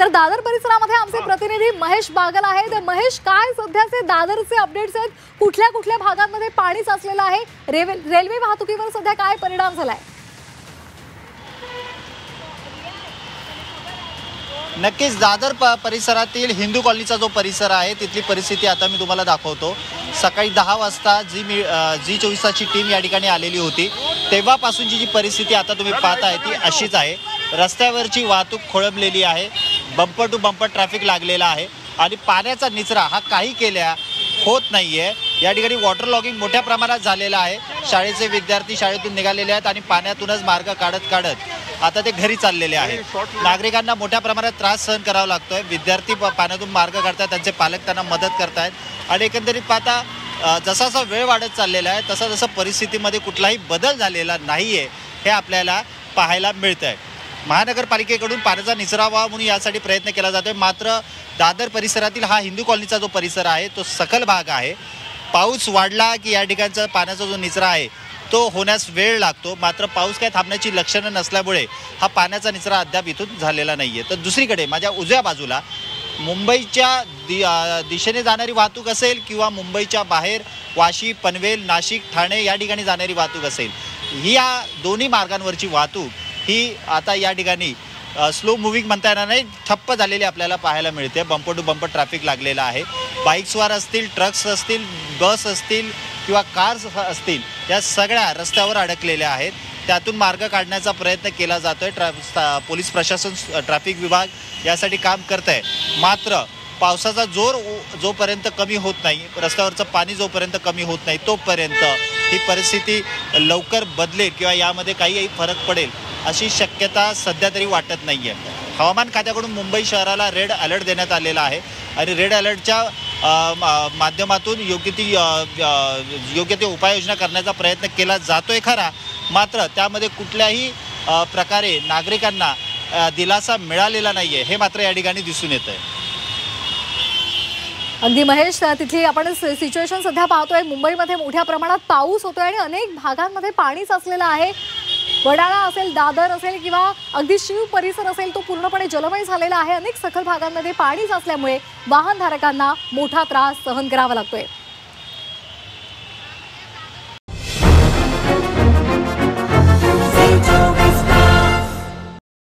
तर दादर परिसरामध्ये आमचे प्रतिनिधी महेश बागल आहेत। महेश, काय सध्याचे दादरचे अपडेट्स आहेत? कुठल्या कुठल्या भागांमध्ये पाणी साचलेलं आहे? रेल्वे वाहतुकीवर सध्या काय परिणाम झालाय? नक्कीच दादर परिसरातील हिंदू कॉलनीचा जो परिसर आहे तिथली परिस्थिती आता मी तुम्हाला दाखवतो। सकाळी 10 वाजता जी24ची टीम या ठिकाणी आलेली होती, तेव्हापासूनची जी परिस्थिती आता तुम्ही पाहताय ती अशीच आहे। रस्त्यावरची वाहतूक खोळंबलेली आहे, बंपर टू बंपर ट्रॅफिक लागलेला आहे आणि पाण्याचा निचरा हा काही केल्या होत नाहीये। या ठिकाणी वॉटर लॉगिंग मोठ्या प्रमाणात झालेला आहे। शाळेचे विद्यार्थी शाळेतून निघालेले आहेत आणि पाण्यातूनच मार्ग काढत आता ते घरी चाललेले आहेत। नागरिकांना मोठ्या प्रमाणात त्रास सहन करावा लागतोय। विद्यार्थी पाण्यातून मार्ग काढतात, त्यांचे पालक त्यांना मदत करतायत आणि एकंदरीत पाहता जसा जसा वेळ वाढत चाललेला आहे तसा जसा परिस्थितीमध्ये कुठलाही बदल झालेला नाहीये हे आपल्याला पाहायला मिळतंय। महानगरपालिकेकडून पाण्याचा निचरा व्हावा म्हणून यासाठी प्रयत्न केला जातोय, मात्र दादर परिसरातील हा हिंदू कॉलनीचा जो परिसर आहे तो सखल भाग आहे। पाऊस वाढला की या ठिकाणचा पाण्याचा जो निचरा आहे तो होण्यास वेळ लागतो, मात्र पाऊस काय थांबण्याची लक्षणं नसल्यामुळे हा पाण्याचा निचरा अद्याप इथून झालेला नाहीये। तर दुसरीकडे माझ्या उजव्या बाजूला मुंबईच्या दिशेने जाणारी वाहतूक असेल किंवा मुंबईच्या बाहेर वाशी, पनवेल, नाशिक, ठाणे या ठिकाणी जाणारी वाहतूक असेल, ही या दोन्ही मार्गांवरची वाहतूक ही आता या ठिकाणी स्लो मुव्हिंग म्हणता येणार नाही, ठप्प झालेली आपल्याला पाहायला मिळते। बंपर टू बंपर ट्रॅफिक लागलेला आहे। बाईक्सवर असतील, ट्रक्स असतील, बस असतील किंवा कार्स असतील, या सगळ्या रस्त्यावर अडकलेल्या आहेत। त्यातून मार्ग काढण्याचा प्रयत्न केला जातोय। पोलीस प्रशासन, ट्रॅफिक विभाग यासाठी काम करत आहे, मात्र पावसाचा जोर जोपर्यंत कमी होत नाही, रस्त्यावरचं पाणी जोपर्यंत कमी होत नाही तोपर्यंत ही परिस्थिती लवकर बदलेल किंवा यामध्ये काही फरक पडेल अशी शक्यता सध्या तरी वाटत नाही आहे। हवामान खात्याकडून मुंबई शहराला रेड अलर्ट देण्यात आलेला आहे आणि रेड अलर्टच्या माध्यमातून योग्य ती उपाययोजना करण्याचा प्रयत्न केला जातोय खरा, मात्र त्यामध्ये कुठल्याही प्रकारे नागरिकांना दिलासा मिळालेला नाही आहे हे मात्र या ठिकाणी दिसून येत आहे। अगदी महेश, तिथली आपण सिच्युएशन सध्या पाहतोय। मुंबईमध्ये मोठ्या प्रमाणात पाऊस होतोय आणि अनेक भागांमध्ये पाणी साचलेलं आहे। वडाळा असेल, दादर असेल किंवा अगदी शिव परिसर असेल, तो पूर्णपणे जलमय झालेला आहे। अनेक सखल भागांमध्ये पाणी साचल्यामुळे वाहनधारकांना मोठा त्रास सहन करावा लागतोय।